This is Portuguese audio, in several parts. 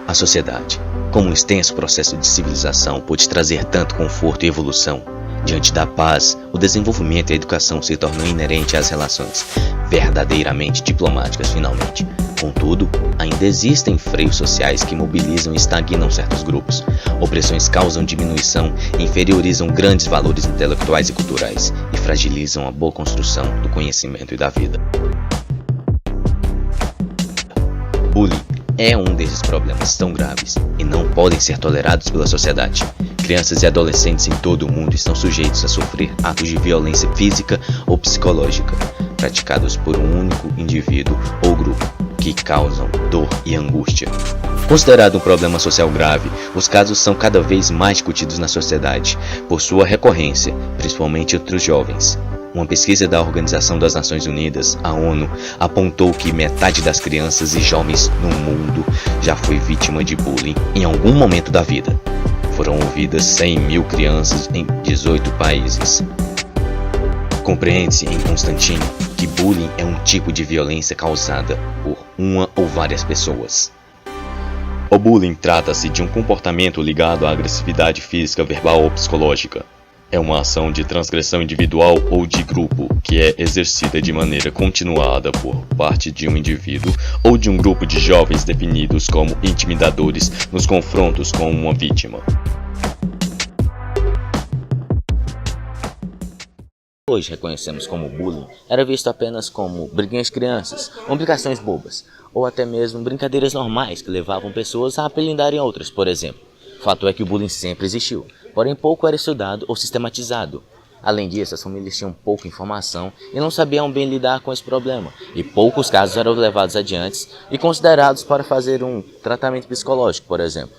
A sociedade, como um extenso processo de civilização, pôde trazer tanto conforto e evolução. Diante da paz, o desenvolvimento e a educação se tornam inerentes às relações verdadeiramente diplomáticas finalmente. Contudo, ainda existem freios sociais que mobilizam e estagnam certos grupos. Opressões causam diminuição e inferiorizam grandes valores intelectuais e culturais e fragilizam a boa construção do conhecimento e da vida. Bullying é um desses problemas tão graves e não podem ser tolerados pela sociedade. Crianças e adolescentes em todo o mundo estão sujeitos a sofrer atos de violência física ou psicológica, praticados por um único indivíduo ou grupo, que causam dor e angústia. Considerado um problema social grave, os casos são cada vez mais discutidos na sociedade, por sua recorrência, principalmente entre os jovens. Uma pesquisa da Organização das Nações Unidas, a ONU, apontou que metade das crianças e jovens no mundo já foi vítima de bullying em algum momento da vida. Foram ouvidas 100 mil crianças em 18 países. Compreende-se em Constantino que bullying é um tipo de violência causada por uma ou várias pessoas. O bullying trata-se de um comportamento ligado à agressividade física, verbal ou psicológica. É uma ação de transgressão individual ou de grupo que é exercida de maneira continuada por parte de um indivíduo ou de um grupo de jovens definidos como intimidadores nos confrontos com uma vítima. Hoje reconhecemos como bullying era visto apenas como briguinhas de crianças, complicações bobas, ou até mesmo brincadeiras normais que levavam pessoas a apelidarem outras, por exemplo. Fato é que o bullying sempre existiu, porém pouco era estudado ou sistematizado. Além disso, as famílias tinham pouca informação e não sabiam bem lidar com esse problema, e poucos casos eram levados adiante e considerados para fazer um tratamento psicológico, por exemplo.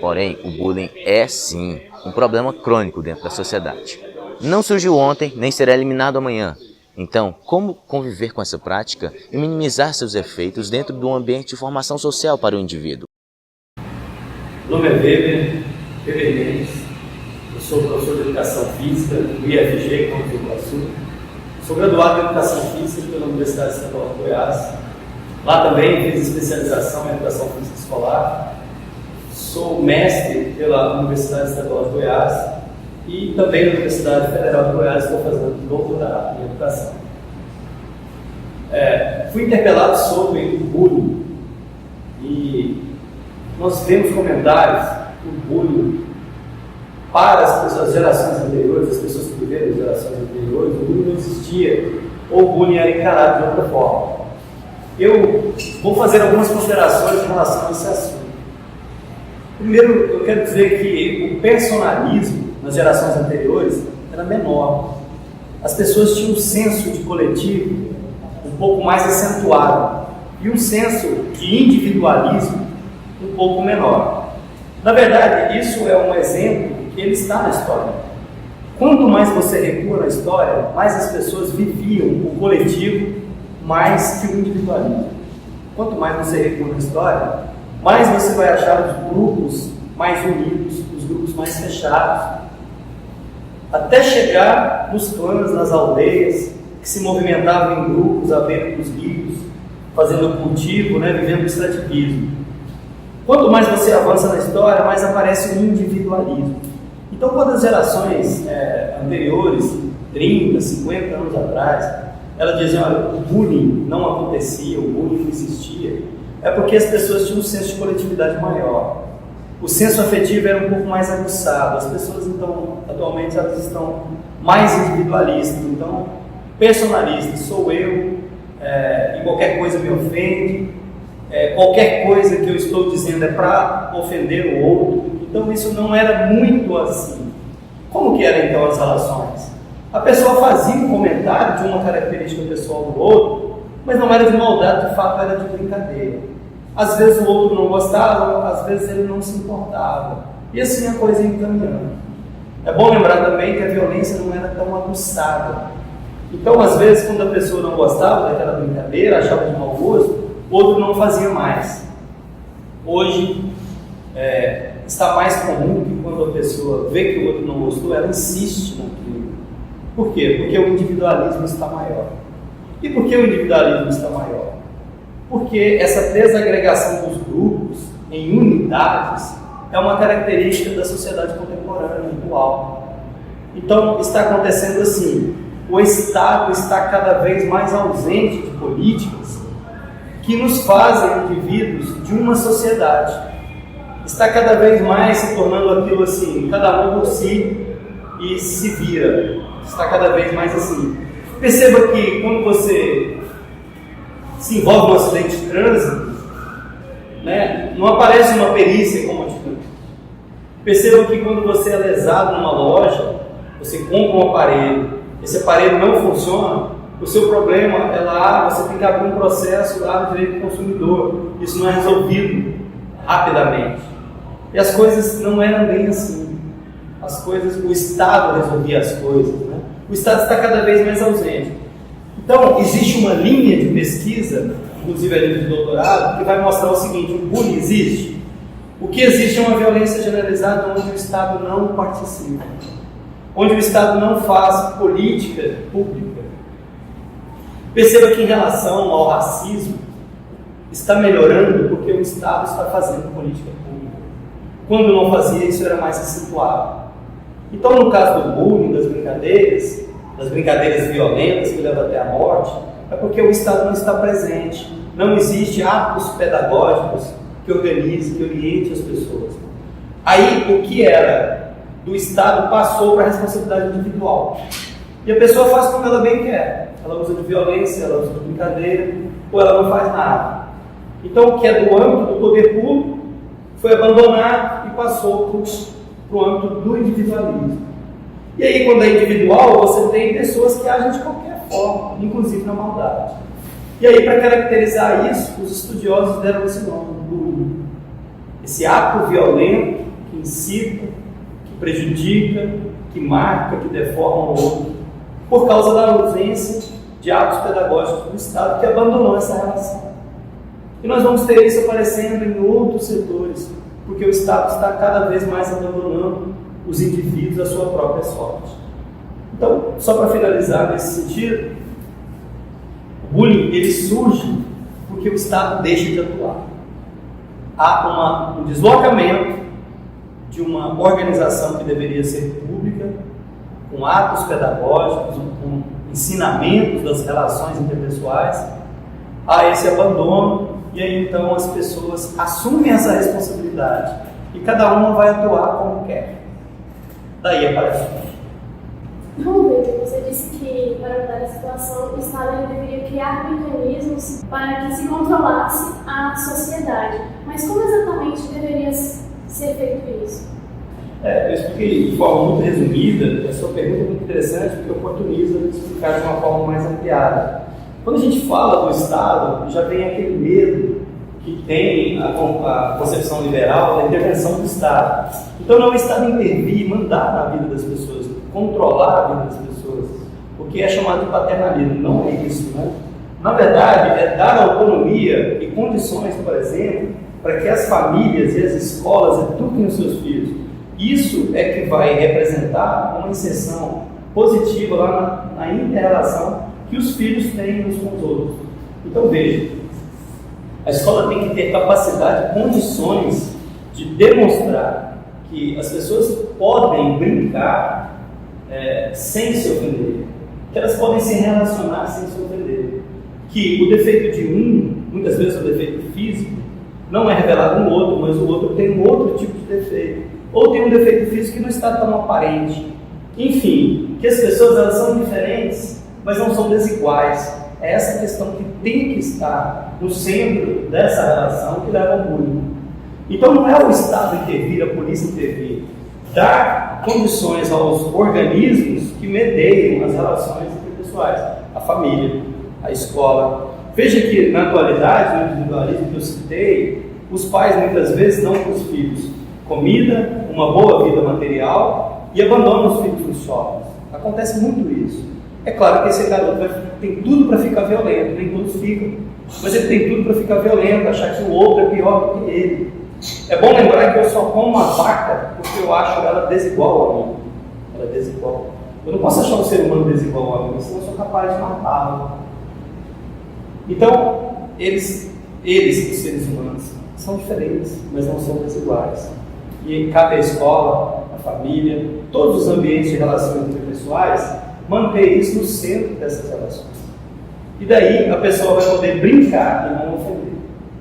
Porém, o bullying é sim um problema crônico dentro da sociedade. Não surgiu ontem, nem será eliminado amanhã. Então, como conviver com essa prática e minimizar seus efeitos dentro do ambiente de formação social para o indivíduo? Meu nome é Weber Mendes, eu sou professor de Educação Física do IFG, Campus do Iguaçu. Sou graduado em Educação Física pela Universidade Estadual de Goiás. Lá também fiz especialização em Educação Física Escolar. Sou mestre pela Universidade Estadual de Goiás e também na Universidade Federal de Goiás estou fazendo doutorado em Educação. Fui interpelado sobre o bullying e nós vemos comentários que o bullying para as gerações anteriores, as pessoas que viveram as gerações anteriores, o bullying não existia, ou o bullying era encarado de outra forma. Eu vou fazer algumas considerações em relação a esse assunto. Primeiro, eu quero dizer que o personalismo nas gerações anteriores era menor. As pessoas tinham um senso de coletivo um pouco mais acentuado e um senso de individualismo um pouco menor. Na verdade, isso é um exemplo que ele está na história. Quanto mais você recua na história, mais as pessoas viviam o coletivo mais que o individualismo. Quanto mais você recua na história, mais você vai achar os grupos mais unidos, os grupos mais fechados, até chegar nos clãs, nas aldeias, que se movimentavam em grupos, à beira dos rios, fazendo cultivo, vivendo o extrativismo. Quanto mais você avança na história, mais aparece o individualismo. Então, quando as gerações anteriores, 30, 50 anos atrás, elas diziam, olha, o bullying não acontecia, o bullying não existia, é porque as pessoas tinham um senso de coletividade maior. O senso afetivo era um pouco mais aguçado. As pessoas, então, atualmente, elas estão mais individualistas, então, personalistas. Sou eu, e qualquer coisa me ofende, qualquer coisa que eu estou dizendo é para ofender o outro. Então, isso não era muito assim. Como que eram, então, as relações? A pessoa fazia um comentário de uma característica pessoal do outro, mas não era de maldade, de fato era de brincadeira. Às vezes o outro não gostava, às vezes ele não se importava. E assim a coisa ia encaminhando. É bom lembrar também que a violência não era tão aguçada. Então, às vezes, quando a pessoa não gostava daquela brincadeira, achava de mau gosto, o outro não fazia mais. Hoje, está mais comum que quando a pessoa vê que o outro não gostou, ela insiste naquilo. Por quê? Porque o individualismo está maior. E por que o individualismo está maior? Porque essa desagregação dos grupos em unidades é uma característica da sociedade contemporânea, atual. Então, está acontecendo assim: o Estado está cada vez mais ausente de políticas que nos fazem indivíduos de uma sociedade. Está cada vez mais se tornando aquilo assim, cada um por si e se vira. Está cada vez mais assim. Perceba que quando você se envolve num acidente de trânsito, né, não aparece uma perícia como atitude. Perceba que quando você é lesado numa loja, você compra um aparelho, esse aparelho não funciona, o seu problema é lá, você tem que abrir um processo lá no direito do consumidor. Isso não é resolvido rapidamente. E as coisas não eram bem assim. As coisas, o Estado resolvia as coisas, né? O Estado está cada vez mais ausente. Então, existe uma linha de pesquisa, inclusive a linha de doutorado, que vai mostrar o seguinte: o bullying existe. O que existe é uma violência generalizada onde o Estado não participa, onde o Estado não faz política pública. Perceba que em relação ao racismo, está melhorando porque o Estado está fazendo política pública. Quando não fazia, isso era mais acentuado. Então, no caso do bullying, das brincadeiras violentas que levam até a morte, é porque o Estado não está presente. Não existe atos pedagógicos que organize, que oriente as pessoas. Aí, o que era do Estado passou para a responsabilidade individual. E a pessoa faz como ela bem quer. Ela usa de violência, ela usa de brincadeira, ou ela não faz nada. Então, o que é do âmbito do poder público foi abandonado e passou para o âmbito do individualismo. E aí, quando é individual, você tem pessoas que agem de qualquer forma, inclusive na maldade. E aí, para caracterizar isso, os estudiosos deram esse nome, bullying. Esse ato violento que incita, que prejudica, que marca, que deforma o outro, por causa da ausência de atos pedagógicos do Estado que abandonou essa relação. E nós vamos ter isso aparecendo em outros setores, porque o Estado está cada vez mais abandonando os indivíduos à sua própria sorte. Então, só para finalizar nesse sentido, o bullying ele surge porque o Estado deixa de atuar. Há um deslocamento de uma organização que deveria ser pública, com atos pedagógicos, com ensinamentos das relações interpessoais, a esse abandono, e aí então as pessoas assumem essa responsabilidade e cada uma vai atuar como quer. Daí aparece o bullying. Bom, Victor, você disse que para mudar a situação o Estado deveria criar mecanismos para que se controlasse a sociedade. Mas como exatamente deveria ser feito isso? Eu expliquei de forma muito resumida. A sua pergunta é muito interessante porque oportuniza explicar de uma forma mais ampliada. Quando a gente fala do Estado, já vem aquele medo que tem a concepção liberal da intervenção do Estado. Então não é o Estado intervir, mandar na vida das pessoas, controlar a vida das pessoas, o que é chamado de paternalismo. Não é isso, né? Na verdade, é dar autonomia e condições, por exemplo, para que as famílias e as escolas eduquem os seus filhos. Isso é que vai representar uma inserção positiva lá na inter-relação que os filhos têm uns com os outros. Então veja, a escola tem que ter capacidade, condições de demonstrar que as pessoas podem brincar sem se ofender, que elas podem se relacionar sem se ofender, que o defeito de um, muitas vezes o defeito físico, não é revelado no outro, mas o outro tem um outro tipo de defeito, ou tem um defeito físico que não está tão aparente. Enfim, que as pessoas elas são diferentes, mas não são desiguais. É essa questão que tem que estar no centro dessa relação que leva ao bullying. Então não é o Estado intervir, a polícia intervir, dar condições aos organismos que medeiam as relações interpessoais, a família, a escola. Veja que na atualidade, no individualismo que eu citei, os pais muitas vezes dão para os filhos comida, uma boa vida material e abandonam os filhos nos shoppings. Acontece muito isso. É claro que esse garoto tem tudo para ficar violento, nem todos ficam, mas ele tem tudo para ficar violento, achar que o outro é pior do que ele. É bom lembrar que eu só como uma vaca porque eu acho ela desigual a mim. Ela é desigual. Eu não posso achar um ser humano desigual a mim, senão eu sou capaz de matá-lo. Então, eles, os seres humanos, são diferentes, mas não são desiguais. E cabe à escola, à família, todos os ambientes de relações interpessoais, manter isso no centro dessas relações. E daí a pessoa vai poder brincar e não ofender.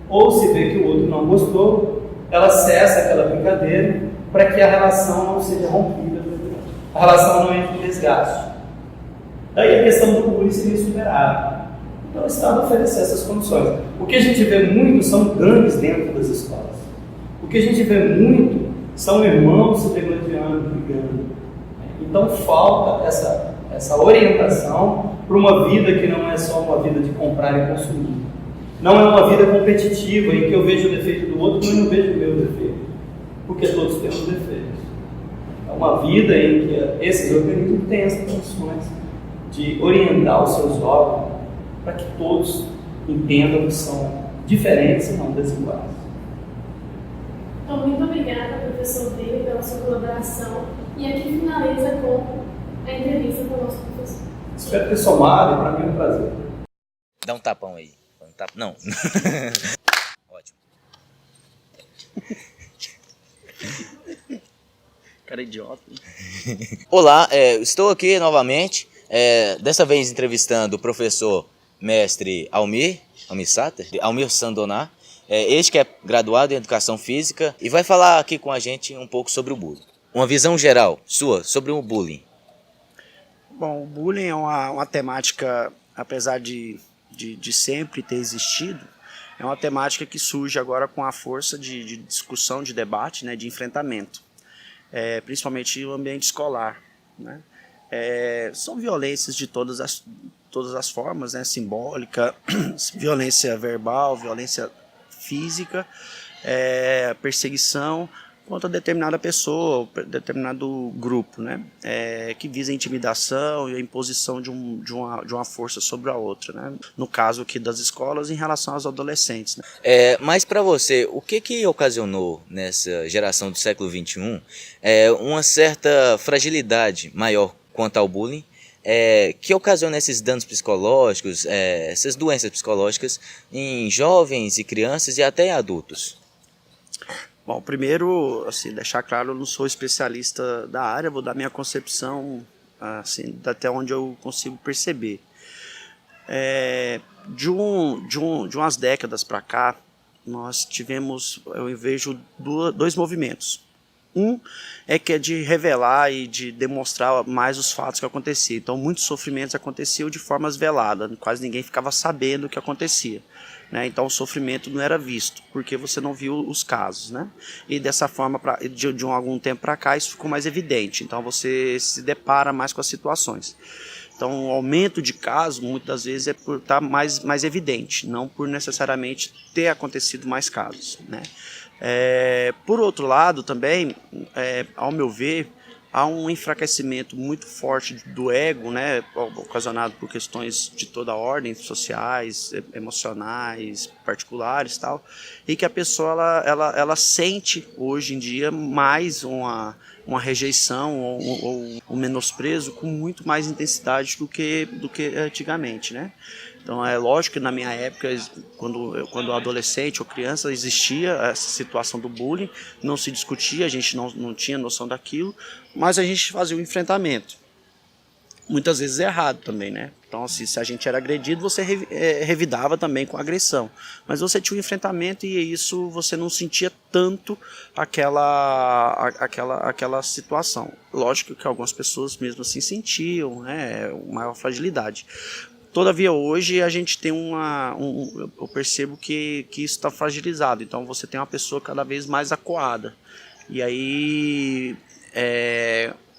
Ou se vê que o outro não gostou, ela cessa aquela brincadeira para que a relação não seja rompida, a relação não entre em desgaste. Daí a questão do bullying seria superada. Então o Estado oferece essas condições. O que a gente vê muito são gangues dentro das escolas. O que a gente vê muito são irmãos se degladiando, brigando. Então falta essa orientação para uma vida que não é só uma vida de comprar e consumir. Não é uma vida competitiva em que eu vejo o defeito do outro, mas não vejo o meu defeito. Porque todos temos defeitos. É uma vida em que esses organismos têm as condições de orientar os seus órgãos para que todos entendam que são diferentes e não desiguais. Então, muito obrigada, professor David, pela sua colaboração. E aqui finaliza com a entrevista com o nosso professor. Espero ter somado e para mim é um prazer. Dá um tapão aí. Não. Ótimo. Cara idiota. Olá, estou aqui novamente, dessa vez entrevistando o professor mestre Almir Sater, Almir Sandoná, este que é graduado em Educação Física e vai falar aqui com a gente um pouco sobre o bullying. Uma visão geral sua sobre o bullying. Bom, o bullying é uma temática, apesar de sempre ter existido, é uma temática que surge agora com a força de discussão, de debate, né, de enfrentamento, principalmente no ambiente escolar, né? São violências de todas as formas, né, simbólica, violência verbal, violência física, perseguição contra determinada pessoa, determinado grupo, né, que visa a intimidação e a imposição de uma força sobre a outra, né, no caso aqui das escolas em relação aos adolescentes, né. Mas para você, o que ocasionou nessa geração do século XXI uma certa fragilidade maior quanto ao bullying, que ocasiona esses danos psicológicos, essas doenças psicológicas em jovens e crianças e até adultos? Bom, primeiro, assim, deixar claro, eu não sou especialista da área, vou dar minha concepção, assim, até onde eu consigo perceber. De umas décadas para cá, nós tivemos, eu vejo dois movimentos. Um que é de revelar e de demonstrar mais os fatos que aconteciam. Então, muitos sofrimentos aconteciam de formas veladas, quase ninguém ficava sabendo o que acontecia, né? Então, o sofrimento não era visto, porque você não viu os casos, né? E dessa forma, de algum tempo para cá, isso ficou mais evidente. Então, você se depara mais com as situações. Então, o aumento de casos, muitas das vezes, é por estar mais evidente, não por necessariamente ter acontecido mais casos, né? Por outro lado, também, ao meu ver, há um enfraquecimento muito forte do ego, né, ocasionado por questões de toda a ordem, sociais, emocionais, particulares, tal, e que a pessoa ela sente hoje em dia mais uma rejeição ou um menosprezo com muito mais intensidade do que antigamente, né? Então é lógico que na minha época, quando adolescente ou criança, existia essa situação do bullying, não se discutia, a gente não tinha noção daquilo, mas a gente fazia o enfrentamento. Muitas vezes errado também, né? Então, assim, se a gente era agredido, você revidava também com agressão. Mas você tinha um enfrentamento e isso você não sentia tanto aquela situação. Lógico que algumas pessoas mesmo assim sentiam, né, maior fragilidade. Todavia, hoje a gente tem eu percebo que isso está fragilizado. Então, você tem uma pessoa cada vez mais acuada. E aí,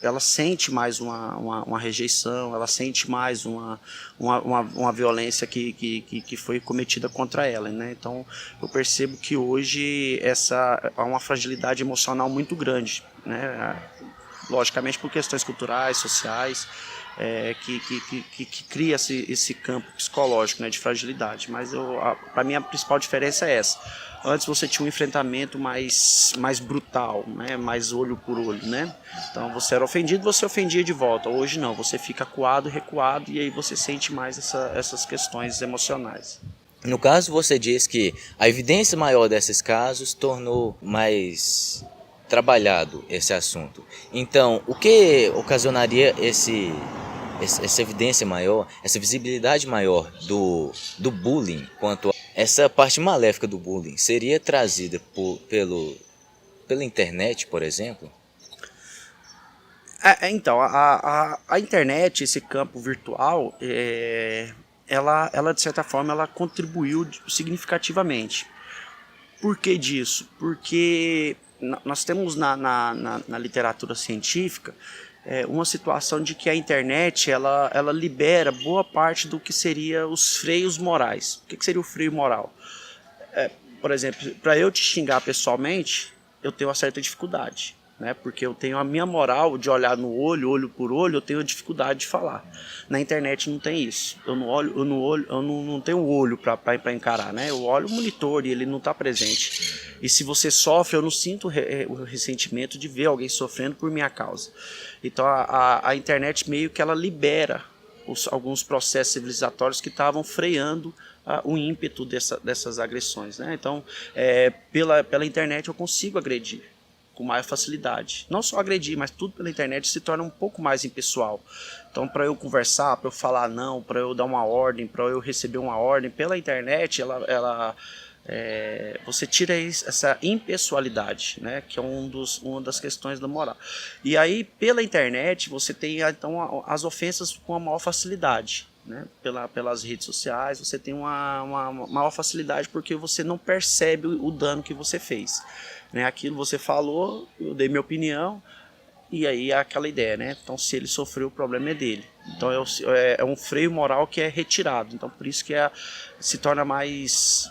ela sente mais uma rejeição, ela sente mais uma violência que foi cometida contra ela, né? Então, eu percebo que hoje há uma fragilidade emocional muito grande, né? Logicamente por questões culturais, sociais, que cria esse campo psicológico, né, de fragilidade. Mas para mim a principal diferença é essa. Antes você tinha um enfrentamento mais brutal, né, mais olho por olho, né? Então você era ofendido, você ofendia de volta. Hoje não, você fica acuado, recuado e aí você sente mais essas questões emocionais. No caso, você diz que a evidência maior desses casos tornou mais trabalhado esse assunto. Então, o que ocasionaria essa evidência maior, essa visibilidade maior do bullying, quanto a essa parte maléfica do bullying, seria trazida pela internet, por exemplo? Então, a internet, esse campo virtual, ela de certa forma ela contribuiu significativamente. Por que disso? Porque nós temos na literatura científica uma situação de que a internet ela libera boa parte do que seria os freios morais. O que seria o freio moral? Por exemplo, para eu te xingar pessoalmente, eu tenho uma certa dificuldade, né? Porque eu tenho a minha moral de olhar no olho, olho por olho, eu tenho a dificuldade de falar. Na internet não tem isso. Eu não tenho olho para encarar, né? Eu olho o monitor e ele não está presente. E se você sofre, eu não sinto o ressentimento de ver alguém sofrendo por minha causa. Então a internet meio que ela libera alguns processos civilizatórios que estavam freando o ímpeto dessas agressões, né? Então, pela internet eu consigo agredir com maior facilidade. Não só agredir, mas tudo pela internet se torna um pouco mais impessoal. Então, para eu conversar, para eu falar não, para eu dar uma ordem, para eu receber uma ordem, pela internet, você tira essa impessoalidade, né, que é uma das questões da moral. E aí, pela internet, você tem então as ofensas com a maior facilidade. Né, pelas redes sociais, você tem uma maior facilidade porque você não percebe o dano que você fez. Né, aquilo você falou, eu dei minha opinião, e aí é aquela ideia, né? Então, se ele sofreu, o problema é dele. Então, é um freio moral que é retirado. Então, por isso que se torna mais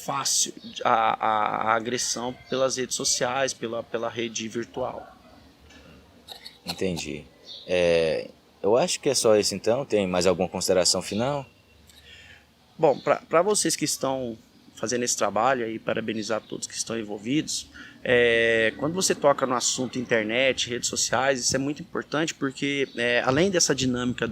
fácil a agressão pelas redes sociais, pela rede virtual. Entendi. Eu acho que é só isso então. Tem mais alguma consideração final? Bom, para vocês que estão fazendo esse trabalho e parabenizar todos que estão envolvidos, quando você toca no assunto internet, redes sociais, isso é muito importante porque além dessa dinâmica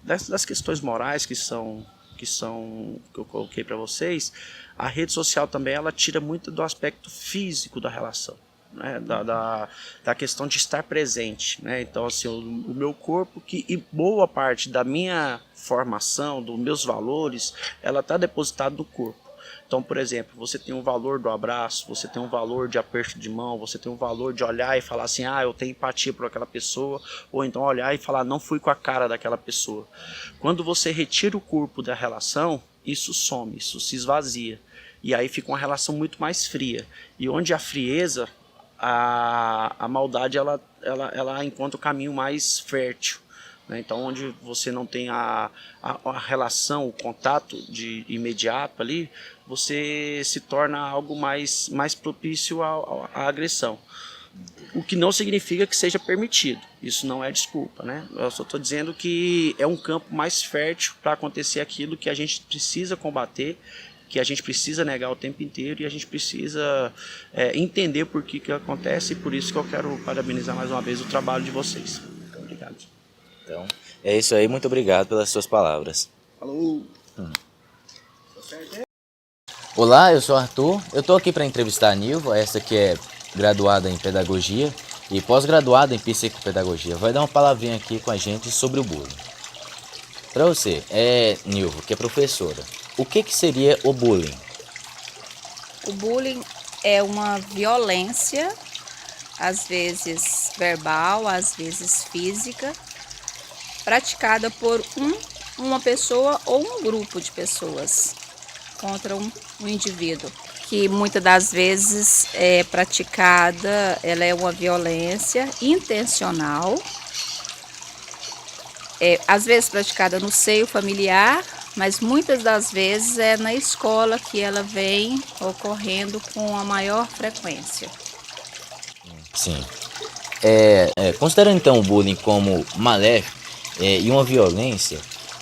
das questões morais que eu coloquei para vocês, a rede social também ela tira muito do aspecto físico da relação. Né, da questão de estar presente, né? Então assim, o meu corpo e boa parte da minha formação, dos meus valores, ela está depositada no corpo. Então, por exemplo, você tem um valor do abraço, você tem um valor de aperto de mão, você tem um valor de olhar e falar assim, eu tenho empatia por aquela pessoa, ou então olhar e falar, não fui com a cara daquela pessoa. Quando você retira o corpo da relação, isso some, isso se esvazia, e aí fica uma relação muito mais fria, e onde a frieza, a maldade ela encontra o caminho mais fértil, né? Então onde você não tem a relação, o contato imediato ali, você se torna algo mais propício à agressão, o que não significa que seja permitido, isso não é desculpa, né? Eu só estou dizendo que é um campo mais fértil para acontecer aquilo que a gente precisa combater, que a gente precisa negar o tempo inteiro e a gente precisa entender por que acontece, e por isso que eu quero parabenizar mais uma vez o trabalho de vocês. Muito obrigado. Então, é isso aí, muito obrigado pelas suas palavras. Falou! Olá, eu sou Arthur, eu estou aqui para entrevistar a Nilva, essa que é graduada em Pedagogia e pós-graduada em Psicopedagogia. Vai dar uma palavrinha aqui com a gente sobre o bullying. Para você, Nilva, que é professora, o que seria o bullying? O bullying é uma violência, às vezes verbal, às vezes física, praticada por uma pessoa ou um grupo de pessoas contra um indivíduo, que muitas das vezes é praticada, ela é uma violência intencional, às vezes praticada no seio familiar, mas muitas das vezes é na escola que ela vem ocorrendo com a maior frequência. Sim. Considerando então o bullying como maléfico e uma violência,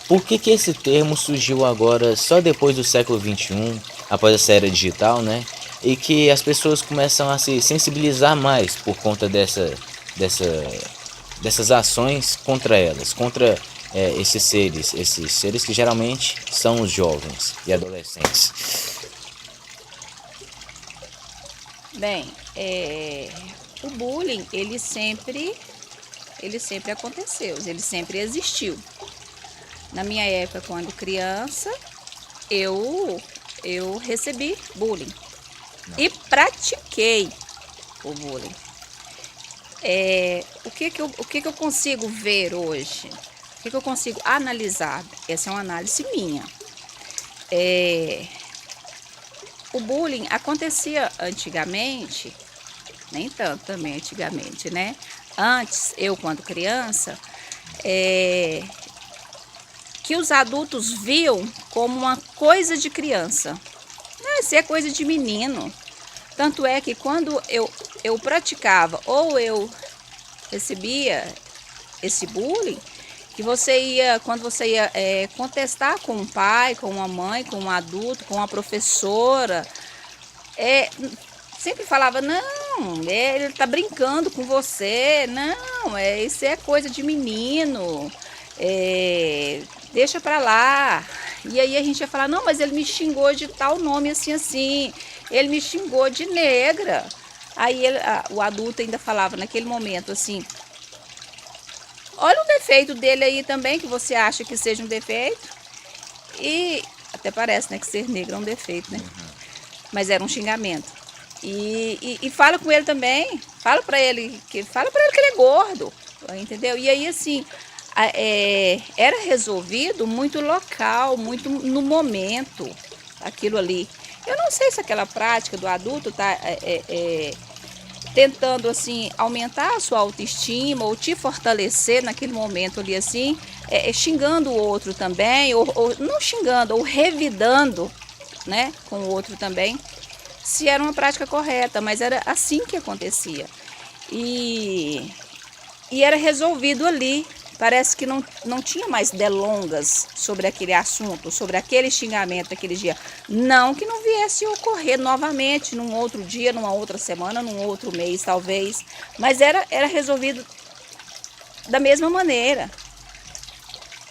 por que esse termo surgiu agora só depois do século XXI, após a era digital, né? E que as pessoas começam a se sensibilizar mais por conta dessas ações contra elas, contra esses seres que geralmente são os jovens e adolescentes? Bem, o bullying, ele sempre aconteceu, ele sempre existiu. Na minha época, quando criança, eu recebi bullying e pratiquei o bullying. O que eu consigo ver hoje? O que eu consigo analisar? Essa é uma análise minha. O bullying acontecia antigamente, nem tanto também antigamente, né? Antes, eu quando criança, que os adultos viam como uma coisa de criança. Isso é coisa de menino. Tanto é que quando eu praticava ou eu recebia esse bullying, que quando você ia contestar com um pai, com uma mãe, com um adulto, com uma professora, sempre falava, não, ele está brincando com você, não, isso é coisa de menino, deixa pra lá. E aí a gente ia falar, não, mas ele me xingou de tal nome assim, ele me xingou de negra. Aí o adulto ainda falava naquele momento assim, olha o defeito dele aí também, que você acha que seja um defeito. E até parece, né, que ser negro é um defeito, né? Mas era um xingamento. E fala com ele também, fala pra ele que ele é gordo, entendeu? E aí assim, era resolvido muito local, muito no momento, aquilo ali. Eu não sei se aquela prática do adulto está tentando assim aumentar a sua autoestima ou te fortalecer naquele momento ali assim, xingando o outro também, ou não xingando, ou revidando, né, com o outro também, se era uma prática correta, mas era assim que acontecia. E era resolvido ali. Parece que não tinha mais delongas sobre aquele assunto, sobre aquele xingamento daquele dia. Não que não viesse a ocorrer novamente num outro dia, numa outra semana, num outro mês talvez. Mas era resolvido da mesma maneira.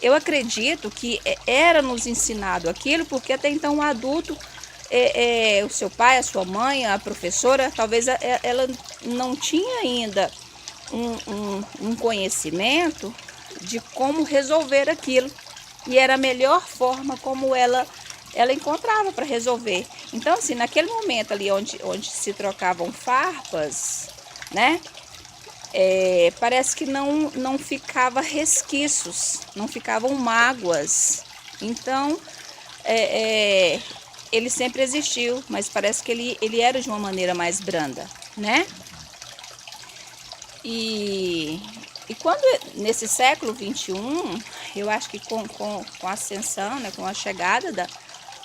Eu acredito que era nos ensinado aquilo, porque até então o adulto, o seu pai, a sua mãe, a professora, talvez ela não tinha ainda um conhecimento de como resolver aquilo, e era a melhor forma como ela encontrava para resolver. Então assim, naquele momento ali onde se trocavam farpas, né, parece que não ficava resquícios, não ficavam mágoas. Então ele sempre existiu, mas parece que ele era de uma maneira mais branda, né? E quando, nesse século XXI, eu acho que com a ascensão, né, com a chegada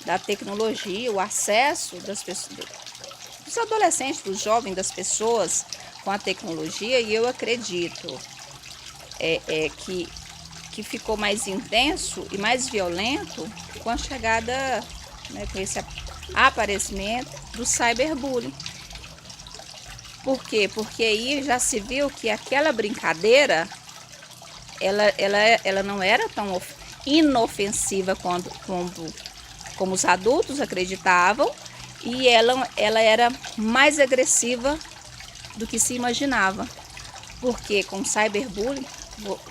da tecnologia, o acesso das pessoas, dos adolescentes, dos jovens, das pessoas com a tecnologia, e eu acredito que ficou mais intenso e mais violento com a chegada, né, com esse aparecimento do cyberbullying. Por quê? Porque aí já se viu que aquela brincadeira, ela não era tão inofensiva como os adultos acreditavam, e ela era mais agressiva do que se imaginava. Porque com o cyberbullying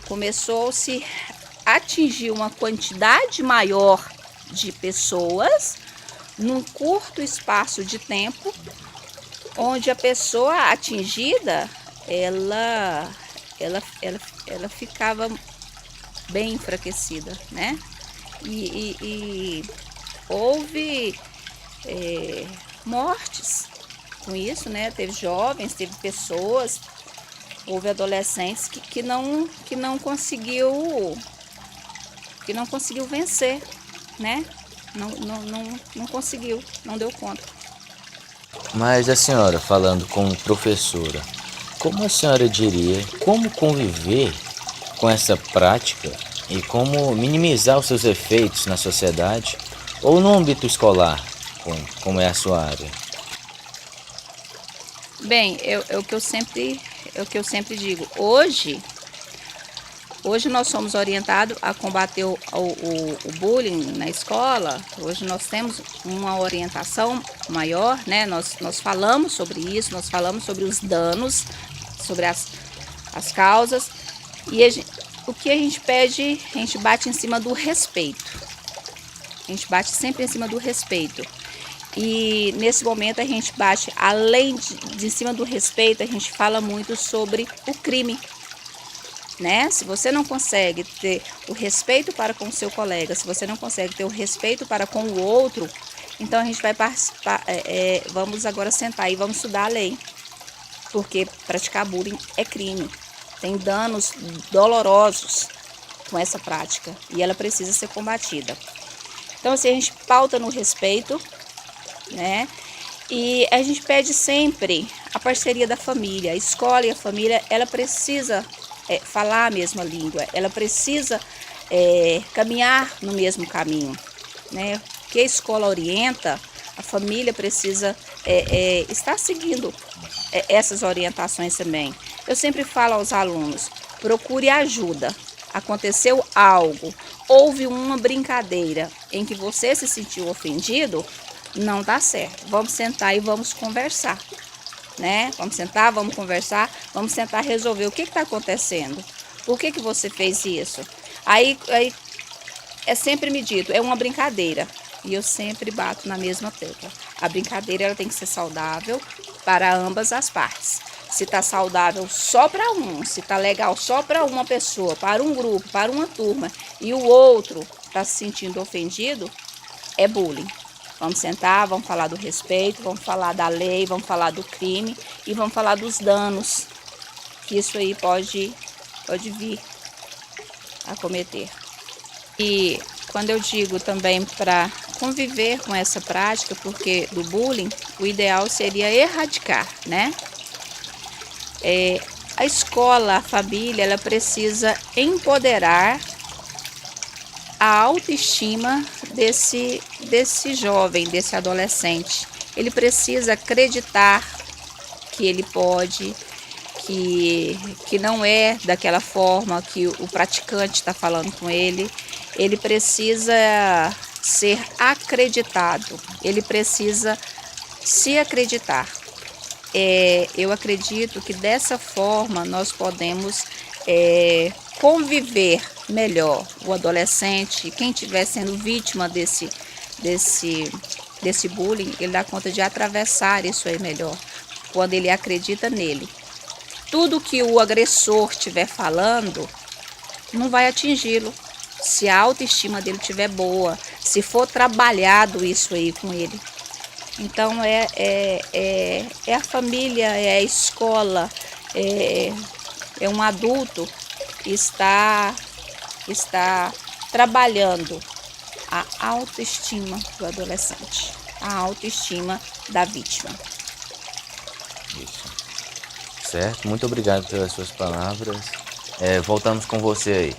começou-se a atingir uma quantidade maior de pessoas num curto espaço de tempo, onde a pessoa atingida, ela ficava bem enfraquecida, né? E houve mortes com isso, né? Teve jovens, teve pessoas, houve adolescentes que não conseguiu vencer, né? Não conseguiu, não deu conta. Mas a senhora, falando como professora, como a senhora diria como conviver com essa prática e como minimizar os seus efeitos na sociedade ou no âmbito escolar, como é a sua área? Bem, é o que eu sempre digo. Hoje, Hoje nós somos orientados a combater o bullying na escola. Hoje nós temos uma orientação maior, né? Nós falamos sobre isso, nós falamos sobre os danos, sobre as causas. E o que a gente pede, a gente bate em cima do respeito. A gente bate sempre em cima do respeito. E nesse momento a gente bate, além de em cima do respeito, a gente fala muito sobre o crime. Né? Se você não consegue ter o respeito para com o seu colega, se você não consegue ter o respeito para com o outro, então a gente vai participar, vamos agora sentar e vamos estudar a lei, porque praticar bullying é crime, tem danos dolorosos com essa prática e ela precisa ser combatida. Então assim, a gente pauta no respeito, né? E a gente pede sempre a parceria da família, a escola e a família, ela precisa falar a mesma língua, ela precisa caminhar no mesmo caminho, né? Que a escola orienta, a família precisa estar seguindo essas orientações também. Eu sempre falo aos alunos, procure ajuda. Aconteceu algo, houve uma brincadeira em que você se sentiu ofendido, não dá certo. Vamos sentar e vamos conversar. Né? Vamos sentar, vamos conversar, vamos tentar resolver o que está acontecendo. Por que você fez isso? Aí é sempre me dito, é uma brincadeira. E eu sempre bato na mesma tecla. A brincadeira ela tem que ser saudável para ambas as partes. Se está saudável só para um, se está legal só para uma pessoa, para um grupo, para uma turma, e o outro está se sentindo ofendido, é bullying. Vamos sentar, vamos falar do respeito, vamos falar da lei, vamos falar do crime e vamos falar dos danos que isso aí pode vir a cometer. E quando eu digo também para conviver com essa prática, porque do bullying, o ideal seria erradicar, né? A escola, a família, ela precisa empoderar a autoestima desse jovem, desse adolescente. Ele precisa acreditar que ele pode, que não é daquela forma que o praticante está falando com ele. Ele precisa ser acreditado, ele precisa se acreditar. Eu acredito que dessa forma nós podemos conviver melhor. O adolescente, quem estiver sendo vítima desse bullying, ele dá conta de atravessar isso aí melhor, quando ele acredita nele. Tudo que o agressor estiver falando não vai atingi-lo, se a autoestima dele estiver boa, se for trabalhado isso aí com ele. Então é a família, é a escola, é um adulto que está trabalhando a autoestima do adolescente, a autoestima da vítima. Isso. Certo, muito obrigado pelas suas palavras. Voltamos com você aí.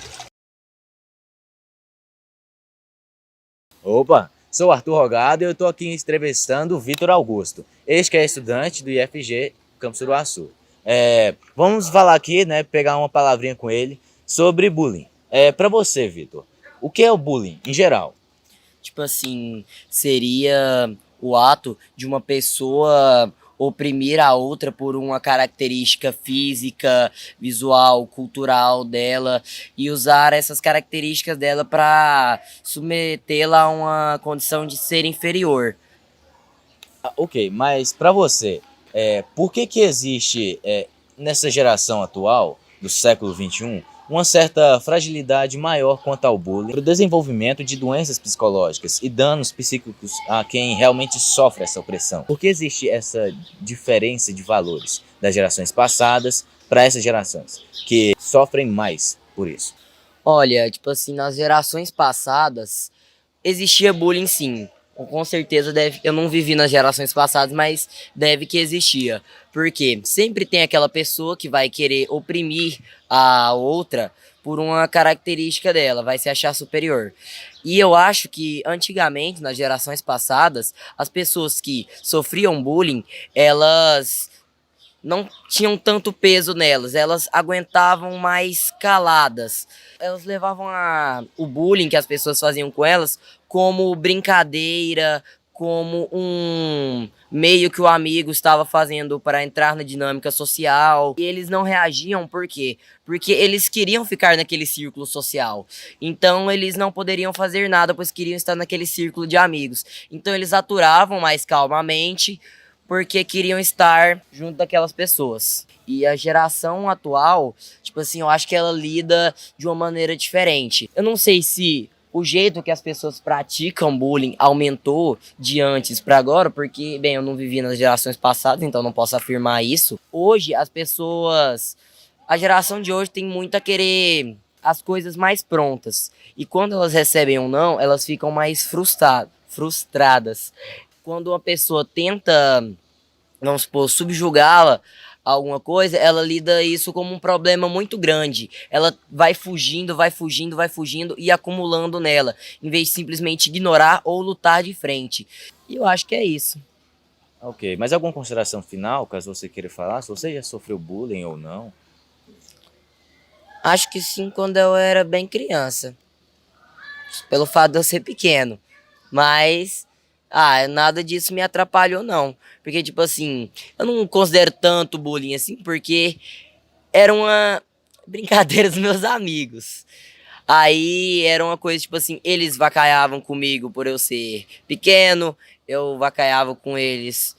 Opa, sou Arthur Rogado e eu estou aqui entrevistando o Vitor Augusto, este que é estudante do IFG Campus Uruaçu. Vamos falar aqui, né, pegar uma palavrinha com ele sobre bullying. Para você, Vitor, o que é o bullying em geral? Tipo assim, seria o ato de uma pessoa oprimir a outra por uma característica física, visual, cultural dela e usar essas características dela para submetê-la a uma condição de ser inferior. Ok, mas para você, por que existe nessa geração atual, do século XXI, uma certa fragilidade maior quanto ao bullying, para o desenvolvimento de doenças psicológicas e danos psíquicos a quem realmente sofre essa opressão? Por que existe essa diferença de valores das gerações passadas para essas gerações, que sofrem mais por isso? Olha, tipo assim, nas gerações passadas existia bullying sim. Com certeza eu não vivi nas gerações passadas, mas deve que existia. Porque sempre tem aquela pessoa que vai querer oprimir a outra por uma característica dela, vai se achar superior. E eu acho que antigamente, nas gerações passadas, as pessoas que sofriam bullying, elas não tinham tanto peso nelas, elas aguentavam mais caladas. Elas levavam o bullying que as pessoas faziam com elas como brincadeira, como um meio que o amigo estava fazendo para entrar na dinâmica social. E eles não reagiam, por quê? Porque eles queriam ficar naquele círculo social. Então eles não poderiam fazer nada, pois queriam estar naquele círculo de amigos. Então eles aturavam mais calmamente, porque queriam estar junto daquelas pessoas. E a geração atual, tipo assim, eu acho que ela lida de uma maneira diferente. Eu não sei se o jeito que as pessoas praticam bullying aumentou de antes para agora, porque, bem, eu não vivi nas gerações passadas, então não posso afirmar isso. Hoje, a geração de hoje tem muito a querer as coisas mais prontas. E quando elas recebem um não, elas ficam mais frustradas. Quando uma pessoa tenta, vamos supor, subjugá-la a alguma coisa, ela lida isso como um problema muito grande. Ela vai fugindo e acumulando nela, em vez de simplesmente ignorar ou lutar de frente. E eu acho que é isso. Ok, mas alguma consideração final, caso você queira falar? Se você já sofreu bullying ou não? Acho que sim, quando eu era bem criança. Pelo fato de eu ser pequeno. Mas nada disso me atrapalhou, não. Porque, tipo assim, eu não considero tanto bullying assim, porque era uma brincadeira dos meus amigos. Aí era uma coisa, tipo assim, eles vacaiavam comigo por eu ser pequeno, eu vacaiava com eles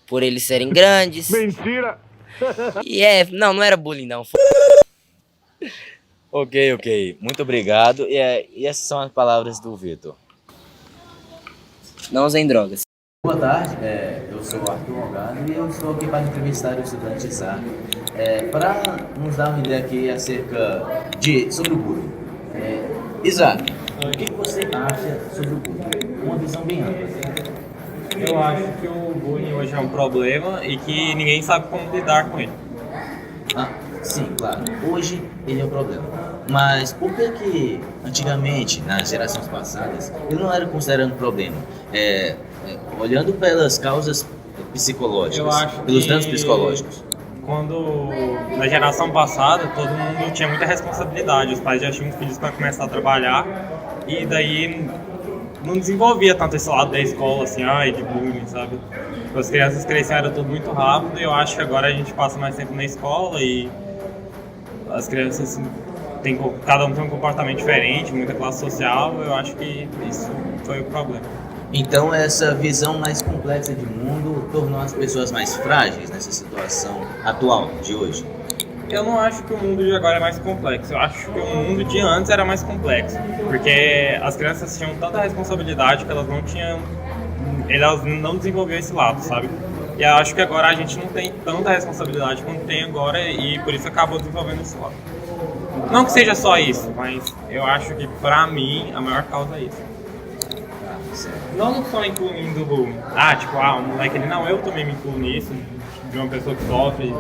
por eles serem grandes. Mentira! E não era bullying, não. Ok. Muito obrigado. E essas são as palavras do Vitor. Não usem drogas. Boa tarde, eu sou o Arthur Morgado e eu estou aqui para entrevistar o estudante Isaac para nos dar uma ideia aqui sobre o bullying. Isaac, o que você acha sobre o bullying? Uma visão bem ampla. Eu acho que o bullying hoje é um problema e que ninguém sabe como lidar com ele. Sim, claro. Hoje ele é um problema. Mas por que antigamente, nas gerações passadas, ele não era considerado um problema? Olhando pelas causas psicológicas, Eu acho pelos que danos psicológicos. Quando na geração passada todo mundo tinha muita responsabilidade, os pais já tinham filhos para começar a trabalhar e daí não desenvolvia tanto esse lado da escola, assim, de bullying, sabe? As crianças cresceram tudo muito rápido e eu acho que agora a gente passa mais tempo na escola e as crianças cada um tem um comportamento diferente, muita classe social, eu acho que isso foi o problema. Então essa visão mais complexa de mundo tornou as pessoas mais frágeis nessa situação atual de hoje? Eu não acho que o mundo de agora é mais complexo, eu acho que o mundo de antes era mais complexo, porque as crianças tinham tanta responsabilidade que elas não desenvolviam esse lado, sabe? E eu acho que agora a gente não tem tanta responsabilidade quanto tem agora e por isso acabou desenvolvendo esse lado. Não que seja só isso, mas eu acho que pra mim a maior causa é isso. Não só incluindo o moleque ele não, eu também me incluo nisso, de uma pessoa que sofre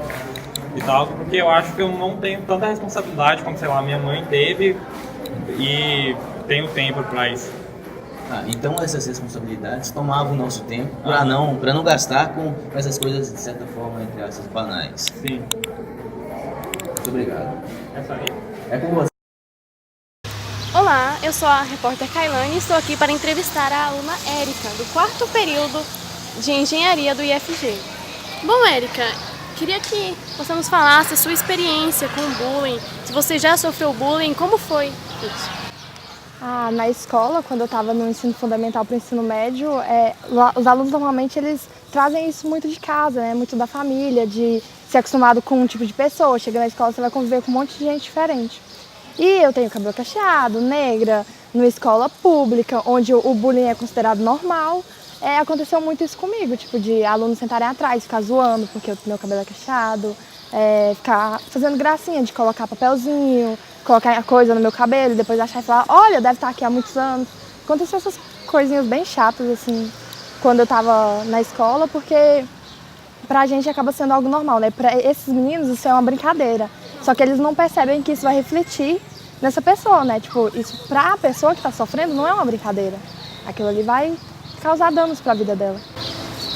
e tal, porque eu acho que eu não tenho tanta responsabilidade como, sei lá, minha mãe teve e tenho tempo pra isso. Então essas responsabilidades tomavam o nosso tempo para não gastar com essas coisas, de certa forma, entre aspas, banais. Sim. Muito obrigado. É isso aí. É com você. Olá, eu sou a repórter Kailane e estou aqui para entrevistar a aluna Érica, do 4º período de Engenharia do IFG. Bom, Érica, queria que você nos falasse a sua experiência com o bullying, se você já sofreu bullying, como foi isso? Na escola, quando eu estava no ensino fundamental para o ensino médio, os alunos normalmente eles trazem isso muito de casa, né? Muito da família, de ser acostumado com um tipo de pessoa. Chega na escola, você vai conviver com um monte de gente diferente. E eu tenho cabelo cacheado, negra, numa escola pública, onde o bullying é considerado normal. Aconteceu muito isso comigo, tipo de alunos sentarem atrás, ficar zoando porque meu cabelo é cacheado, ficar fazendo gracinha de colocar papelzinho, colocar coisa no meu cabelo e depois achar e falar, olha, deve estar aqui há muitos anos. Aconteceu essas coisinhas bem chatas, assim, quando eu tava na escola, porque pra gente acaba sendo algo normal, né? Pra esses meninos isso é uma brincadeira. Só que eles não percebem que isso vai refletir nessa pessoa, né? Tipo, isso pra pessoa que tá sofrendo não é uma brincadeira. Aquilo ali vai causar danos pra vida dela.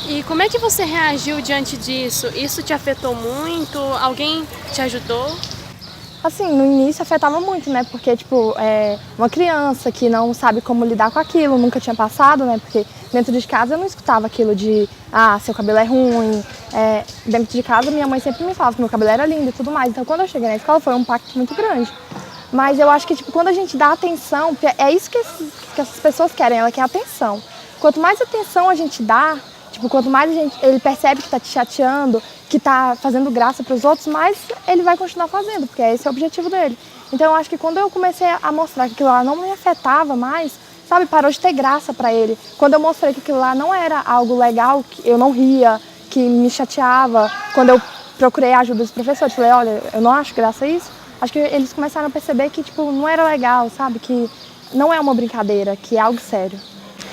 E como é que você reagiu diante disso? Isso te afetou muito? Alguém te ajudou? Assim, no início afetava muito, né? Porque, tipo, uma criança que não sabe como lidar com aquilo, nunca tinha passado, né? Porque dentro de casa eu não escutava aquilo de, seu cabelo é ruim. Dentro de casa minha mãe sempre me falava que meu cabelo era lindo e tudo mais. Então, quando eu cheguei na escola foi um impacto muito grande. Mas eu acho que, tipo, quando a gente dá atenção, porque é isso que essas pessoas querem, ela quer atenção. Quanto mais atenção a gente dá, tipo, quanto mais ele percebe que tá te chateando, que tá fazendo graça para os outros, mais ele vai continuar fazendo, porque esse é o objetivo dele. Então eu acho que quando eu comecei a mostrar que aquilo lá não me afetava mais, sabe, parou de ter graça para ele. Quando eu mostrei que aquilo lá não era algo legal, que eu não ria, que me chateava, quando eu procurei a ajuda dos professores, falei, olha, eu não acho graça isso, acho que eles começaram a perceber que, tipo, não era legal, sabe, que não é uma brincadeira, que é algo sério.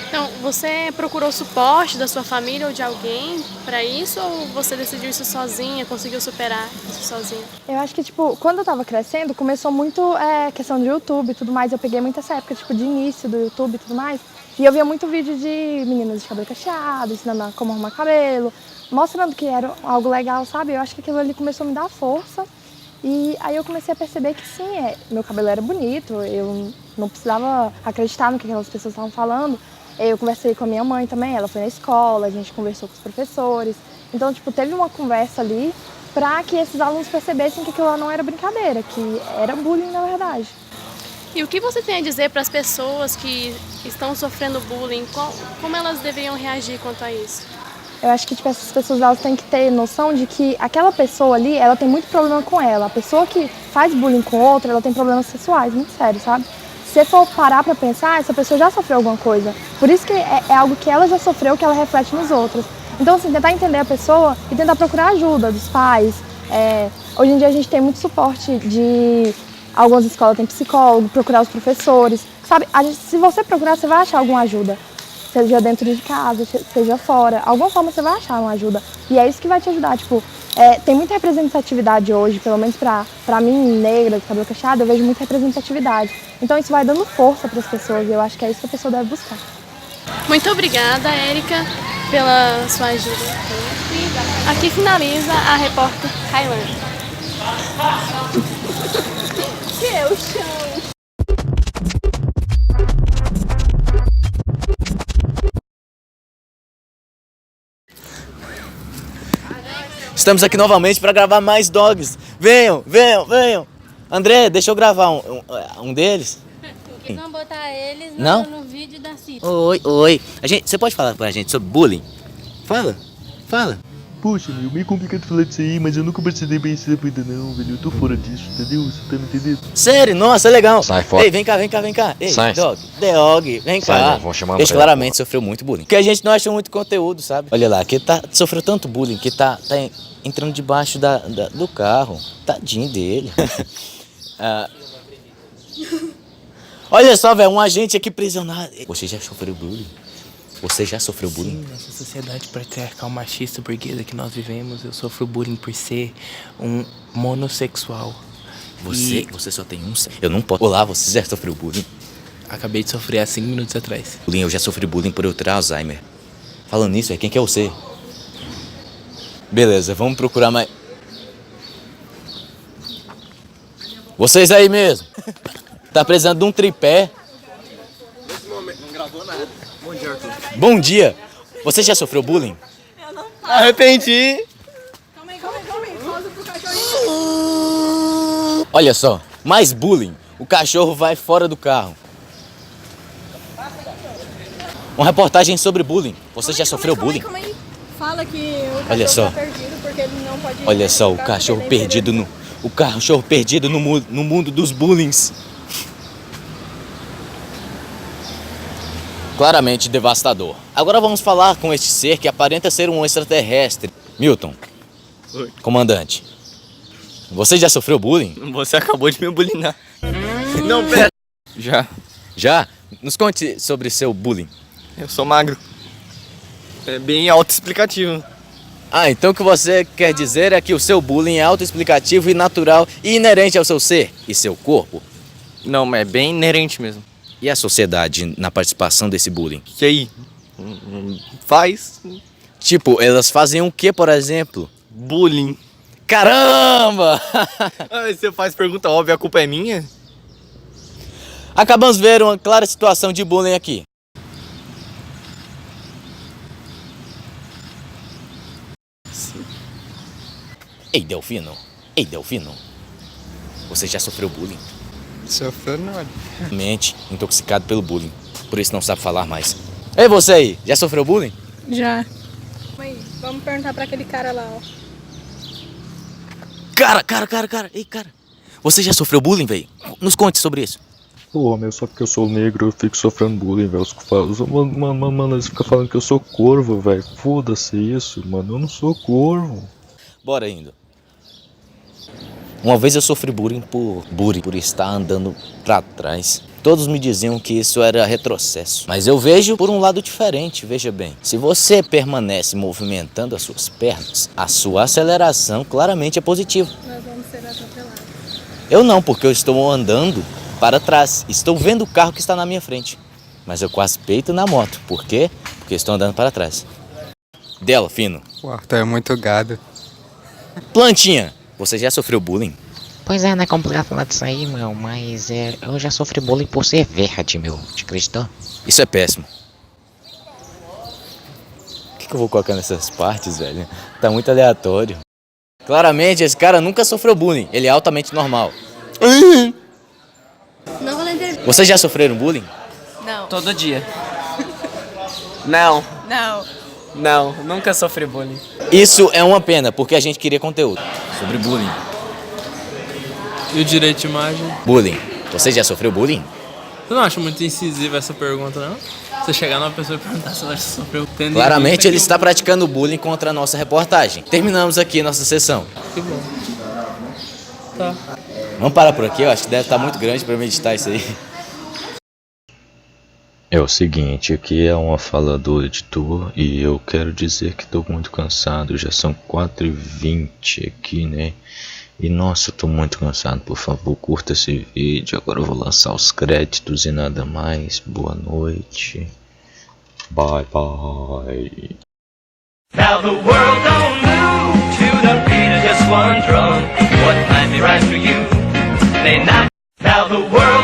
Então, você procurou suporte da sua família ou de alguém para isso, ou você decidiu isso sozinha, conseguiu superar isso sozinha? Eu acho que, tipo, quando eu tava crescendo, começou muito questão de YouTube e tudo mais. Eu peguei muito essa época, tipo, de início do YouTube e tudo mais. E eu via muito vídeo de meninas de cabelo cacheado, ensinando como arrumar cabelo, mostrando que era algo legal, sabe? Eu acho que aquilo ali começou a me dar força. E aí eu comecei a perceber que sim, meu cabelo era bonito, eu não precisava acreditar no que aquelas pessoas estavam falando. Eu conversei com a minha mãe também, ela foi na escola, a gente conversou com os professores. Então, tipo, teve uma conversa ali para que esses alunos percebessem que aquilo lá não era brincadeira, que era bullying na verdade. E o que você tem a dizer para as pessoas que estão sofrendo bullying? Como elas deveriam reagir quanto a isso? Eu acho que, tipo, essas pessoas elas têm que ter noção de que aquela pessoa ali, ela tem muito problema com ela. A pessoa que faz bullying com outra, ela tem problemas sexuais, muito sérios, sabe? Se você for parar pra pensar, essa pessoa já sofreu alguma coisa. Por isso que é algo que ela já sofreu, que ela reflete nos outros. Então, assim, tentar entender a pessoa e tentar procurar ajuda dos pais. Hoje em dia a gente tem muito suporte de... Algumas escolas têm psicólogo, procurar os professores. Sabe, se você procurar, você vai achar alguma ajuda. Seja dentro de casa, seja fora. Alguma forma você vai achar uma ajuda. E é isso que vai te ajudar, tipo... tem muita representatividade hoje, pelo menos pra mim, negra, de cabelo cacheado, eu vejo muita representatividade. Então isso vai dando força para as pessoas e eu acho que é isso que a pessoa deve buscar. Muito obrigada, Érica, pela sua ajuda. Aqui finaliza a repórter Kailane. Que eu chamo. Estamos aqui novamente para gravar mais dogs. Venham, venham, venham. André, deixa eu gravar um deles. Por que não botar eles no vídeo da Cita? Oi. Você pode falar pra gente sobre bullying? Fala. Poxa, meu, meio complicado falar disso aí, mas eu nunca precisei bem essa vida não, velho. Eu tô fora disso, entendeu? Você tá me entendendo? Sério? Nossa, é legal. Sai fora. Ei, vem cá. Ei, Sai. Dog, vem Sai, cá. não, vão chamar Ele pra claramente sofreu muito bullying. Porque a gente não achou muito conteúdo, sabe? Olha lá, que ele sofreu tanto bullying que tá entrando debaixo do carro. Tadinho dele. Olha só, velho, um agente aqui prisionado. Você já sofreu bullying? Sim, nessa sociedade patriarcal machista burguesa que nós vivemos, eu sofro bullying por ser um monossexual. Você só tem um sexo. Eu não posso. Olá, você já sofreu bullying? Acabei de sofrer há 5 minutos atrás. Eu já sofri bullying por eu ter Alzheimer. Falando nisso, quem que é você? Beleza, vamos procurar mais... Vocês aí mesmo. Tá precisando de um tripé. Nesse momento não gravou nada. Bom dia, Arthur. Bom dia. Você já sofreu bullying? Eu não faço. Arrependi. Calma aí. Pausa pro cachorrinho. Olha só, mais bullying. O cachorro vai fora do carro. Uma reportagem sobre bullying. Você já sofreu bullying? Calma aí. Fala que o cachorro Olha só. tá perdido porque ele não pode... Olha só, o cachorro perdido no mundo dos bullyings. Claramente devastador. Agora vamos falar com este ser que aparenta ser um extraterrestre. Milton. Oi. Comandante. Você já sofreu bullying? Você acabou de me bullyingar. Não, pera. Já? Nos conte sobre seu bullying. Eu sou magro. É bem autoexplicativo. Então o que você quer dizer é que o seu bullying é autoexplicativo e natural e inerente ao seu ser e seu corpo? Não, mas é bem inerente mesmo. E a sociedade na participação desse bullying? Que aí? Faz. Tipo, elas fazem o que, por exemplo? Bullying. Caramba! Aí você faz pergunta óbvia, a culpa é minha? Acabamos de ver uma clara situação de bullying aqui. Ei, Delfino. Ei, Delfino. Você já sofreu bullying? Sofreu não. Mente, intoxicado pelo bullying. Por isso não sabe falar mais. Ei, você aí, já sofreu bullying? Já. Mãe, vamos perguntar pra aquele cara lá, ó. Cara. Ei, cara. Você já sofreu bullying, velho? Nos conte sobre isso. Pô, meu, só porque eu sou negro eu fico sofrendo bullying, velho. Mano, eles ficam falando que eu sou corvo, velho. Foda-se isso, mano. Eu não sou corvo. Bora indo. Uma vez eu sofri bullying por estar andando pra trás. Todos me diziam que isso era retrocesso. Mas eu vejo por um lado diferente, veja bem. Se você permanece movimentando as suas pernas, a sua aceleração claramente é positiva. Nós vamos ser atropelados. Eu não, porque eu estou andando para trás. Estou vendo o carro que está na minha frente. Mas eu quase peito na moto. Por quê? Porque estou andando para trás. Delfino. O Arthur é muito gado. Plantinha, você já sofreu bullying? Pois é, não é complicado falar disso aí, meu, mas eu já sofri bullying por ser verde, meu. Te acreditou? Isso é péssimo. O que eu vou colocar nessas partes, velho? Tá muito aleatório. Claramente, esse cara nunca sofreu bullying. Ele é altamente normal. Não vou entender. Vocês já sofreram bullying? Não. Todo dia. Não. Não. Nunca sofri bullying. Isso é uma pena, porque a gente queria conteúdo sobre bullying. E o direito de imagem? Bullying. Você já sofreu bullying? Você não acha muito incisiva essa pergunta, não? Você chegar numa pessoa e perguntar se ela já sofreu. Claramente ele está praticando bullying contra a nossa reportagem. Terminamos aqui nossa sessão. Que bom. Tá. Vamos parar por aqui, eu acho que deve estar muito grande para meditar isso aí. É o seguinte, aqui é uma fala do editor e eu quero dizer que estou muito cansado, já são 4h20 aqui, né? E nossa, eu tô muito cansado, por favor, curta esse vídeo, agora eu vou lançar os créditos e nada mais, boa noite, bye bye. Now the world don't move to the beat of just one drum, what might be right for you may not. Now the world